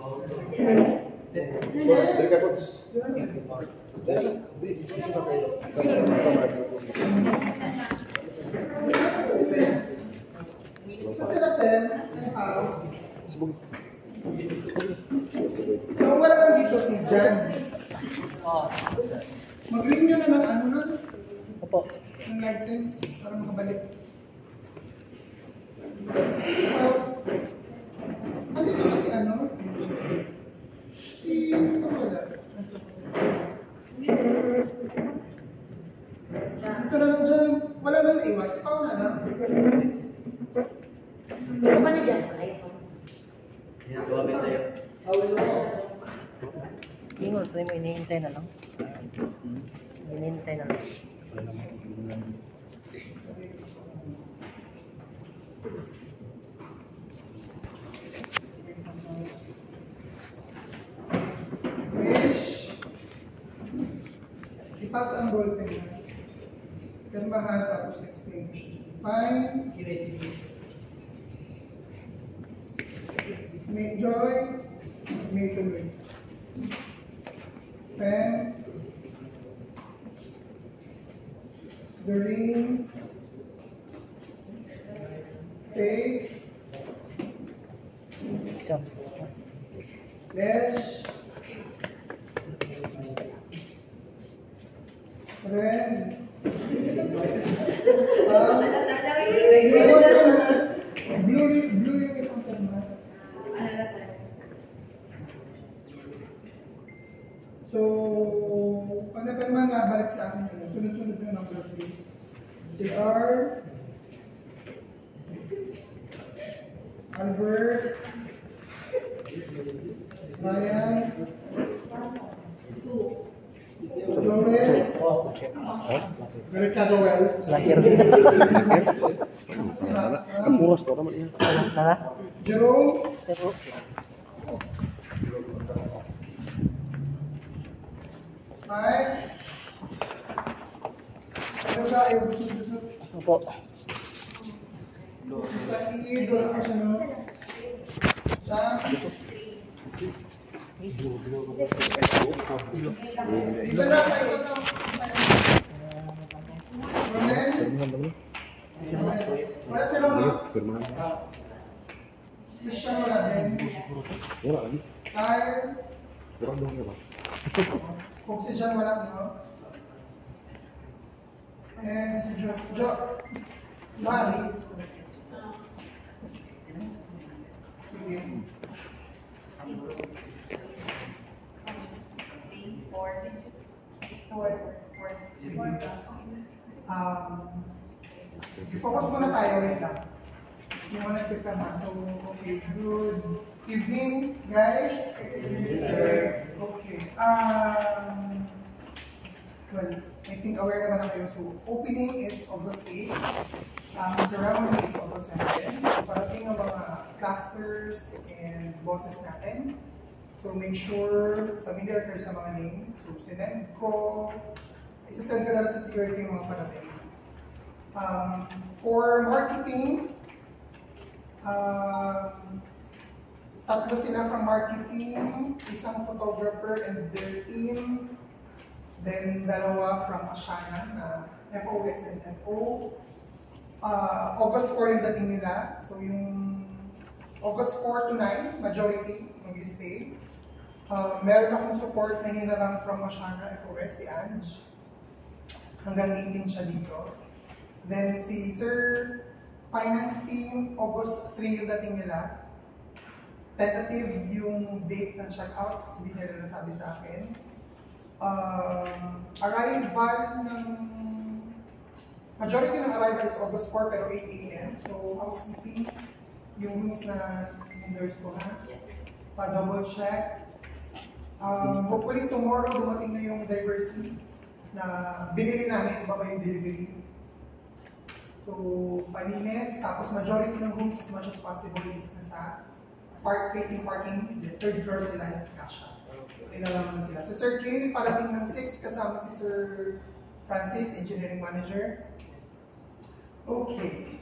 Boss, balik ka, boss. So, wala lang dito si Jan. Mag-renew na ng ano na? Opo. Ng license para makabalik. Andito ba si ano? Si wala. Dito na lang dyan. Wala lang naiwas. Si Paula na. Ano ba na dyan? Yan, suwabe sa'yo. Ingot, may hinihintay na lang. Hinihintay na lang. Wish. Ipasa ang ballpen na. Pirmahan tapos explanation. Fine. May joy. May tuloy. Pen. The ring. Faith. Exam. Dash. Friends. Blue yung ipang kalma. So, pag napirma nga, balik sa akin yun. Sunod-sunod yung number of days. JR. Albert. Ryan. Joel. Mereka Joel. Lahir. Kapuras ko naman yan. Nana? Jerome. Pero, Mike. Ano ba? Ayaw busog-busog. opo. Sa Eid, wala ka siya, no? Sam. Ito na, ito na. Ronen. Wala si Roma. Christian wala din. Wala lagi. Kyle. Kurang doon ka ba? Kung si John wala, no? And si Larry. Sige. Sige. I-focus muna tayo, wait lang. Hindi mo na-pick ka na. So, okay, good evening, guys. Okay. Well, I think aware naman na kayo. So, opening is August 8. Ceremony is August 7. Parating ang mga clusters and bosses natin. So, make sure familiar kayo sa mga name. So, sinend ko. Isa-send ko na sa security yung mga parating. For marketing, tatlo sila from marketing, isang photographer and their team, then dalawa from Ashana na FOX and FO. August 4 yung dating nila, so yung August 4 to 9, majority mag-stay. Meron akong support na hinarang from Ashana FOS, si Ange. Hanggang 18 siya dito. Then si Sir Finance Team, August 3 yung dating nila. Tentative yung date ng check-out, hindi nila nasabi sa akin. Arrival ng... Majority ng arrival is August 4 pero 8 AM. So housekeeping, yung rooms na nurse ko ha. Pa-double check. Hopefully tomorrow dumating na yung diversity na binili namin, iba pa yung delivery. So, paninis, tapos majority ng rooms as much as possible is nasa facing parking, third floor sila yung kasha. Okay na lang sila. So, Sir Kirill, parating ng 6 kasama si Sir Francis, Engineering Manager. Okay.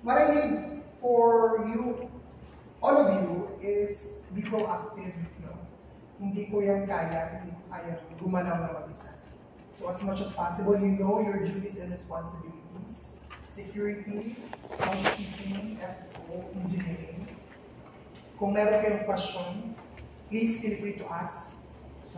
What I need for all of you is be proactive. No? Hindi ko yan kaya, hindi ko kaya gumalaw na mag-isa. So as much as possible, you know your duties and responsibilities. Security, housekeeping, FO, engineering. Kung meron kayong question, please feel free to ask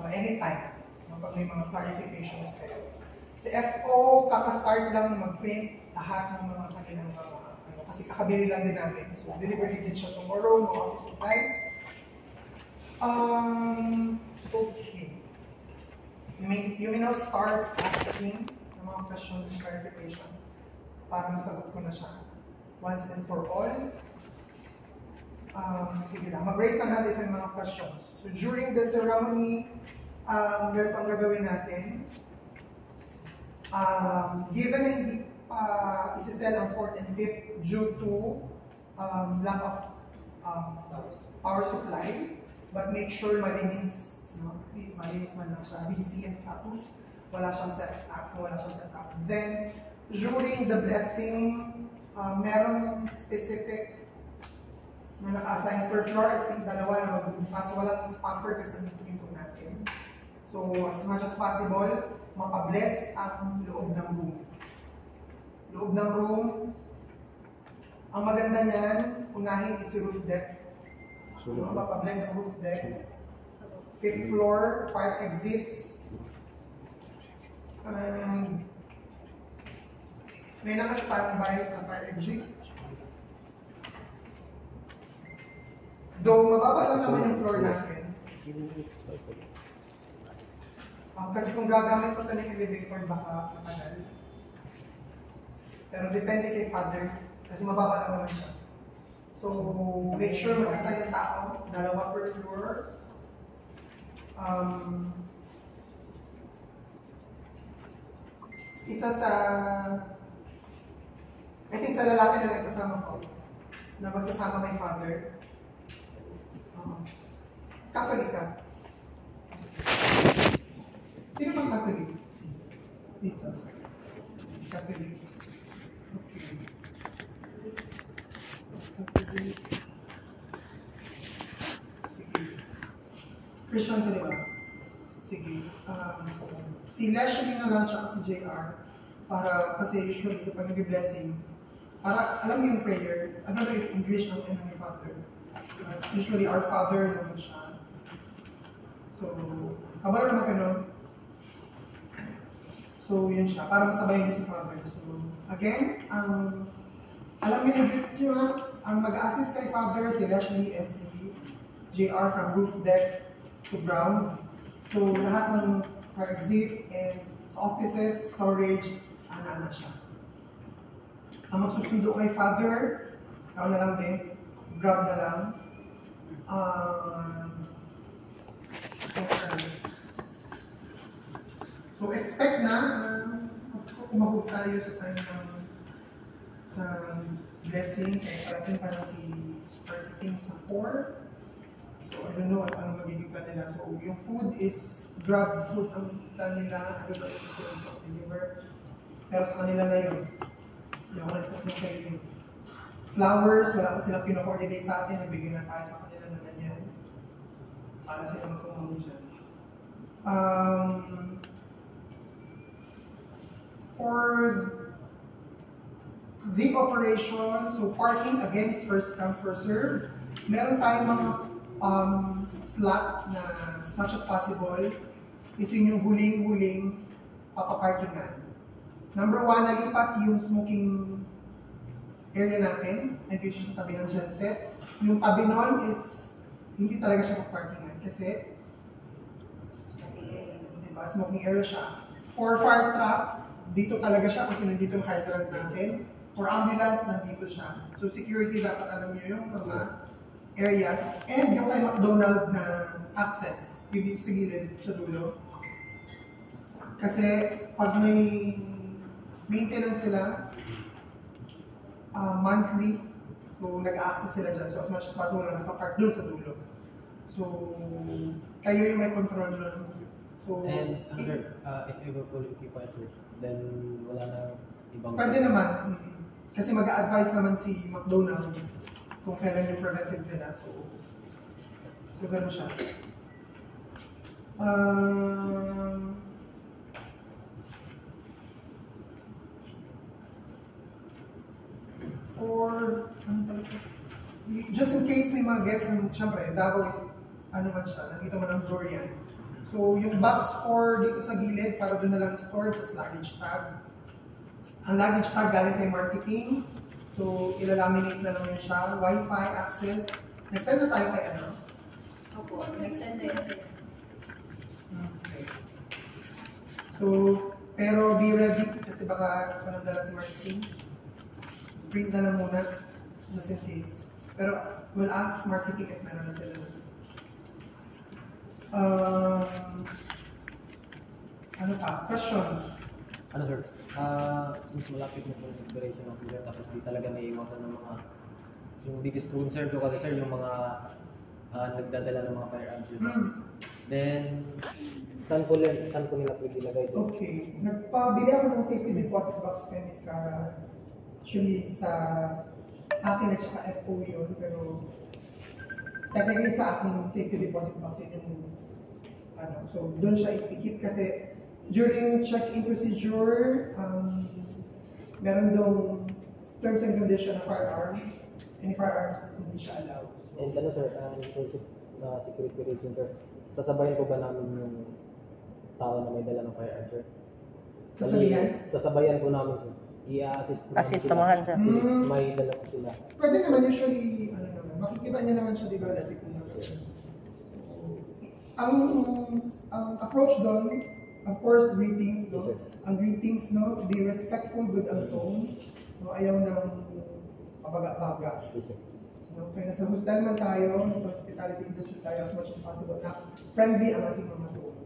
anytime pag may mga clarifications kayo. Si FO, kakastart lang mag-print lahat ng mga kanilang mga kasi kakabili lang din namin. So, delivery din siya tomorrow, no office supplies. Okay. You may now start asking ng mga questions and clarification para masagot ko na siya once and for all. Sige lang, mag-raise na natin yung mga questions. So, during the ceremony, ganito ang gagawin natin. Given na hindi isi-sell ang 4th and 5th due to lack of power supply, but make sure malinis, no? At least malinis man lang siya, VC and status, wala siyang set up. Then, during the blessing, meron specific na naka-assign per floor, I think dalawa na magbubukas, wala nang stopper kasi nito natin. So, as much as possible, makabless ang loob ng room. Loob ng room, ang maganda niyan, unahin is roof deck. So, mapabless ang roof deck. 5th floor, fire exits. And may naka-standby sa fire exit. Though mababa lang naman yung floor natin. Kasi kung gagamit ko ito ng elevator, baka matagal. Pero depende kay Father, kasi mababa lang naman siya. So, make sure mag-assign yung tao, dalawa per floor. Isa sa, I think sa lalaki na nagkasama ko, na magsasama kay Father. Catholic ka. Sino bang Catholic? Dito. Catholic. Okay. Catholic. Sige. Christian ka diba? Sige. Si Leslie na lang siya si JR. Para, kasi usually kapag nag-blessing, para alam mo yung prayer, I don't know if English ang ni Father. Usually our Father naman siya. So, kabalo naman kayo. So, yun siya. Para masabayin si Father. So, again, alam niyo yung duties nyo ha? Ang mag-assist kay Father, si Leslie and si JR from roof deck to ground. So, lahat ng fire exit and sa offices, storage, ana siya. Ang magsusundo kay Father, ikaw na lang din, grab na lang. So expect na umahog tayo sa time ng blessing kaya parating pa na si marketing sa 4. So I don't know if ano magiging pa nila. So yung food is grab food ang plan nila. I don't know if it's going to deliver. Pero sa kanila na yun. Hindi ako na-expect na kayo yun. Flowers, wala pa silang pino-coordinate sa atin. Nabigyan na tayo sa kanila na ganyan. Para sila magtumulong dyan. For the operation, so parking again is first come, first serve. Meron tayong mga slot na as much as possible is yun yung huling-huling papaparkingan. Number 1, nalipat yung smoking area natin, nandito siya sa tabi ng genset. Yung tabi nun is hindi talaga siya paparkingan kasi diba, smoking area siya. For fire truck, dito talaga siya kasi nandito yung hydrant natin. For ambulance, nandito siya. So security, dapat alam niyo yung mga area. And yung kay McDonald na access, yung dito sa gilid, sa dulo. Kasi pag may maintenance sila, monthly, so nag-access sila dyan. So as much as possible na nakapark doon sa dulo. So, kayo yung may control nun. So, And sir, if ever po ito, then wala na ibang... Pwede naman. Kasi mag-a-advise naman si McDonald kung kailan yung preventive nila. So ganun siya. Just in case may mga guests, syempre, Davao is, ano man siya, nandito man ang Dorian. So, yung box 4 dito sa gilid, para doon na lang store, tapos luggage tag. Ang luggage tag galing kay marketing. So, ilalaminate na lang yun siya. Wi-Fi access. Nag-send na tayo kay ano? Opo, nag-send na yun. Okay. So, pero be ready kasi baka walang dala si marketing. Print na lang muna, just in case. Pero we'll ask marketing if meron na sila. Ano pa? Questions? Ano sir? Since malapit na po yung expiration of year, tapos di talaga naiiwasan ng mga, yung biggest concern ko kasi sir, yung mga nagdadala ng mga firearms yun. Then, saan ko nila pwede ilagay doon? Okay. Nagpabili ako ng safety deposit box kay Miss Cara. Actually, sa akin at saka FO yun, pero technically sa akin safety deposit box yun yung ano. So, doon siya ipikip kasi during check-in procedure, meron dong terms and conditions of firearms. Any firearms hindi siya allowed. So, And ano sir, security reason sir, sasabayan ko ba namin yung tao na may dala ng firearms sir? sasabihan? Sasabayan ko namin sir. I-assist ko Assist, samahan siya. Since may dala ko sila. Pwede naman usually, ano naman, makikita niya naman siya, di ba, let's say kung ang approach doon, of course, greetings, no? Yes, sir. Ang greetings, no? Be respectful, good ang tone. No? Ayaw ng pabaga-baga. Yes sir. No? Kaya nasa hospital man tayo, nasa hospitality industry tayo as much as possible na friendly ang ating mga tone.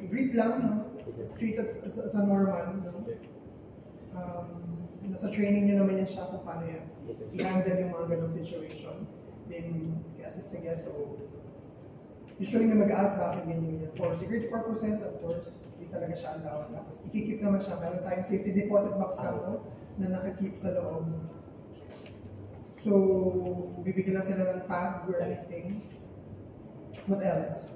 Greet lang, no? Treat it sa normal, no? Nasa training nyo naman yan siya kung paano yan. Yes, sir. I-handle yung mga ganong situation. Then, i-assist sige. So, usually na mag-ask bakit ganyan. For security purposes, of course, hindi talaga siya allowed. Tapos, ikikip naman siya. Meron tayong safety deposit box na na nakakip sa loob. So, bibigyan lang sila ng tag or anything. What else?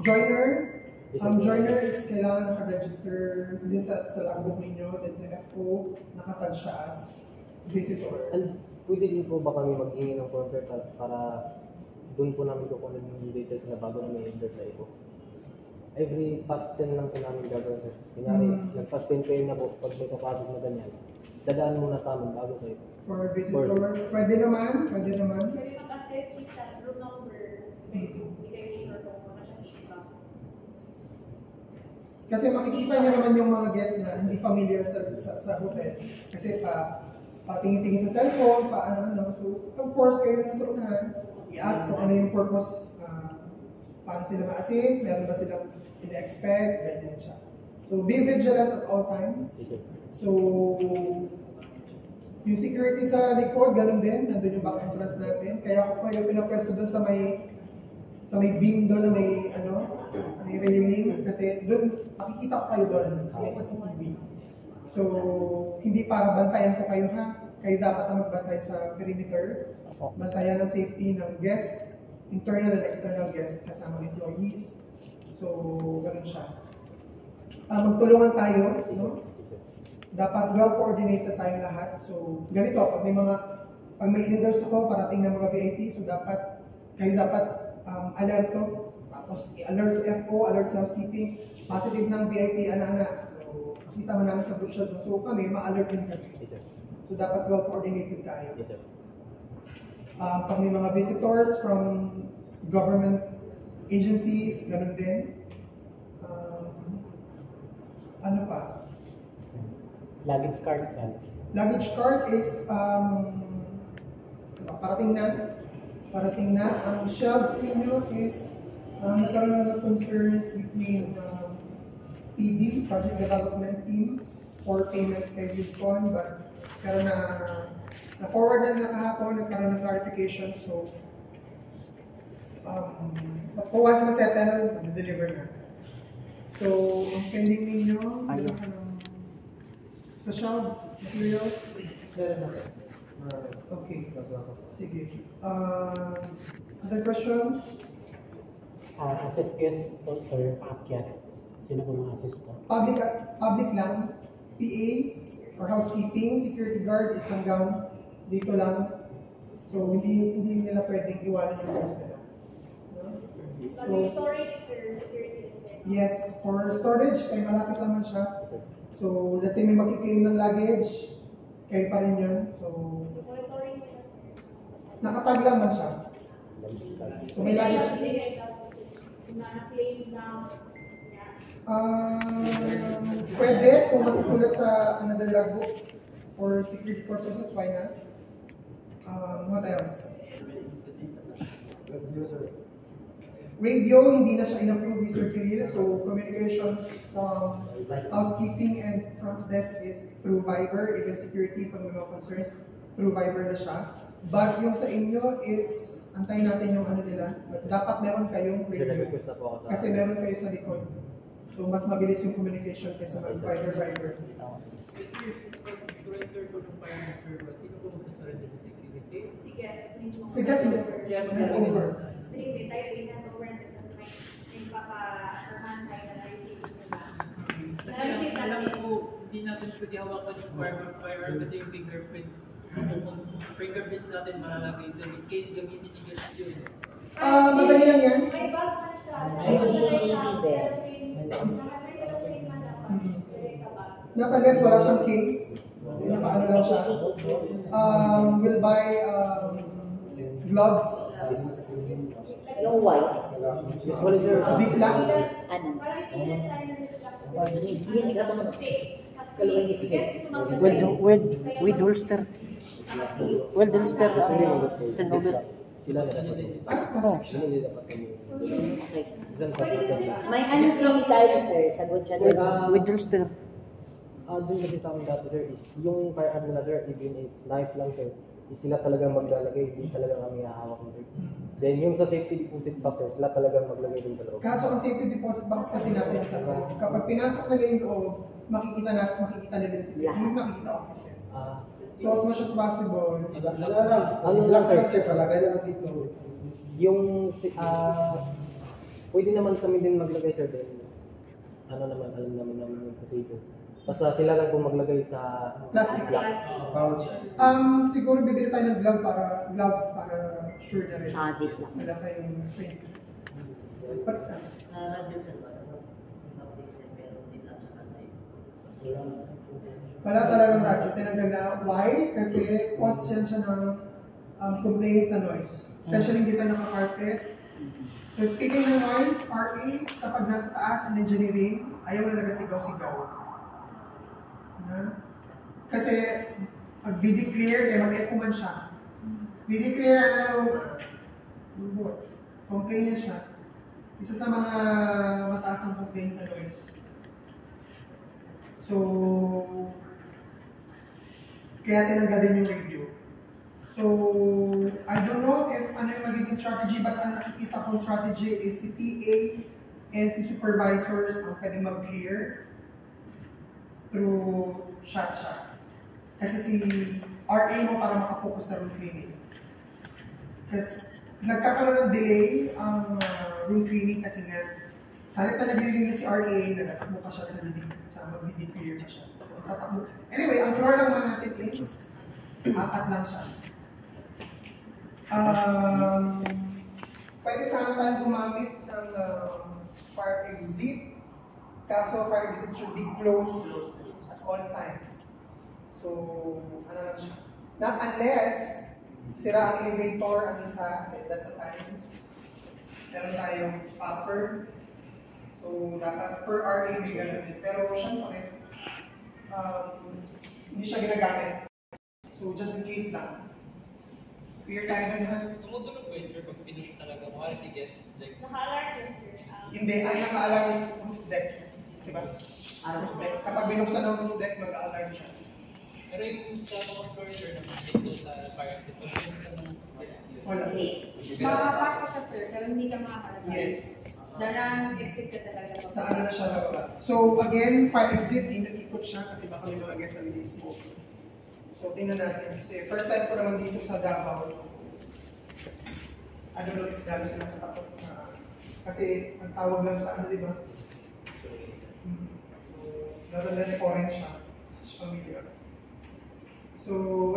Joiner. Yes, sir. Joiner is kailangan naka-register din sa logbook ninyo, din sa FO, nakatag siya as visitor. And pwede din po ba kami mag-hingi ng form sir para doon po namin kukunin yung details na bago namin i-enter sa ito? Every past 10 lang po namin gagawin sir. Kunyari, nag-past 10 kayo na po, pag may kapatid na ganyan, dadaan muna sa amin bago sa ito. For visitor, pwede naman, pwede naman. Pwede mag-ask kayo sa room number. Hindi kayo sure kung ano siya dito. Kasi makikita niyo naman yung mga guests na hindi familiar sa hotel. Kasi patingin-tingin sa cellphone, ano. So, of course, kayo na sa unahan, i-ask kung ano yung purpose, paano sila ma-assist, meron ba silang in-expect, ganyan siya. So, be vigilant at all times. So, yung security sa likod, ganun din, nandun yung back entrance natin. Kaya ako kayo pinapwesto doon sa may beam doon na may, sa may railing, kasi doon, makikita ko kayo doon, sa may CCTV. So, hindi para bantayan ko kayo ha. Kayo dapat ang magbantay sa perimeter. Bantayan ng safety ng guest, internal and external guest, kasama employees. So, ganun siya. Magtulungan tayo, no? Dapat well-coordinated tayong lahat. So, ganito, pag may in-endorse ako, parating ng mga VIP, so kayo dapat alerto. Tapos, i-alert sa FO, alert sa housekeeping, positive ng VIP, ana-ana. So, makita mo namin sa group shot. So, kami, ma-alert din kami. So, dapat well-coordinated tayo. Yes sir. Pag may mga visitors from government agencies, ganun din. Ano pa? Luggage card sir. Luggage cart is parating na. Ang shelves ninyo is nagkaroon ng concerns between PD, Project Development Team, for payment kay Vidcon, but na-forward na kahapon, nagkaroon ng clarification, so once ma-settle, mag-deliver na. So, ang pending ninyo, Specials, materials? Meron na po. Okay. Sige. Other questions? Assist guest po, sir, paakyat. Sino po mga assist po? Public lang. PA or housekeeping, security guard is hanggang dito lang. So, hindi nila pwedeng iwanan yung rooms nila. Pag may storage, sir, security din, sir. Yes, for storage, kay malapit naman siya. So, let's say may magkiklaim ng luggage, kayo pa rin yun. So, Monitoring nila, sir. nakatag lang man siya. So, may luggage. Na-claim na, Pwede kung masusulat sa another logbook for security purposes, why not? What else? Radio, hindi na siya in-approve ni Sir Kirill, so communication from housekeeping and front desk is through Viber, even security pag may mga concerns, through Viber na siya. But yung sa inyo is, antayin natin yung ano nila, dapat meron kayong radio. Request na po ako sa... Kasi meron kayo sa likod. So, mas mabilis yung communication kaysa mag-Viber. Surrender ko ng fire service, sino po magsasurrender sa security? si guest mismo. Si Gas is Siya over. Hindi tayo i-handover na sa may papa-herman tayo na na-receive nila. Kasi alam ko, hindi natin pwede hawakan yung firearm kasi yung fingerprints natin malalagay doon in case gamitin ni guest yun. Madali lang yan. May bag man siya. May CCTV din. May cellophane man dapat. Sa bag. Nakagas, wala siyang case. Nakaano lang siya. We'll buy gloves. Yung white. Usually, sir, Ziploc. Ano? Parang ilan sa akin na Hindi ka naman. With holster. With holster, turnover. sila na dapat mo. Sila na dapat mo. Okay. Isang kapatid na. May ano si tayo, sir? Sagot siya doon. With holster. Doon kasi sa akin dati, sir, is yung firearm nila, sir, even if knife lang, sir, is sila talagang maglalagay, hindi talaga kami hahawak ng sir. Then yung sa safety deposit box, sir, sila talagang maglagay din sa loob. Kaso ang safety deposit box kasi natin sa loob. Kapag pinasok nila yung loob, makikita nila yung CCTV, makikita offices. So as much as possible, Ano lang, sir, palagay na lang dito. yung, pwede naman kami din maglagay, sir, din. Ano naman, alam naman yung procedure. Basta sila lang po maglagay sa plastic. Siguro bibili tayo ng gloves para sure na rin. Shazit lang. Wala kayong print. But, wala talagang radyo. Tinanggal na. Why? Kasi cause yan siya ng complaints sa noise. Especially dito naka-carpet. So speaking ng noise, RA, kapag nasa taas ang engineering, ayaw na nagasigaw-sigaw. Kasi pag V-declare, kaya mag-echo man siya. V-declare, complain niya siya. Isa sa mga mataas ang complaint sa noise. So, kaya tinanggal din yung radio. So, I don't know if ano yung magiging strategy, but ang nakikita kong strategy is si PA and si supervisors ang pwedeng mag-clear through shot. Kasi si RA mo para makafocus sa room cleaning. Kasi nagkakaroon ng delay ang room cleaning kasi nga sa halip na naglilinis si RA, nagtatakbo pa siya sa mag-clear na siya. Tatakbo. Anyway, ang floor lang man natin is 4 lang siya. Pwede sana tayong gumamit ng fire exit. Kaso fire exit should be closed at all times. So, ano lang siya. Not unless sira ang elevator, ang isa, that's a time. Meron tayong stopper. So, dapat per RA may ganun din. Pero, syempre, hindi siya ginagamit. So, just in case lang. Clear tayo na ha? Tumutunog ba yun, sir, pag pinush talaga? Mukha si guest, like, Naka-alert yun, sir. Hindi, ang naka-alarm is roof deck. Diba? Roof deck. Kapag binuksan ng roof deck, mag-alarm siya. pero yung sa mga floor, sir, na dito sa fire exit, pag pinuksan ng guest yun. Wala. Makakapasok ka, sir, pero hindi ka makakalabas. Yes. Darang exit ka talaga. Sa ano na siya bababa. So again, fire exit, ikot siya kasi baka may mga guest na may smoke. So tingnan natin. Kasi first time ko naman dito sa Davao. I don't know if lalo sila natakot sa... Kasi ang tawag lang sa ano, di ba? So, nonetheless foreign siya. It's familiar. So,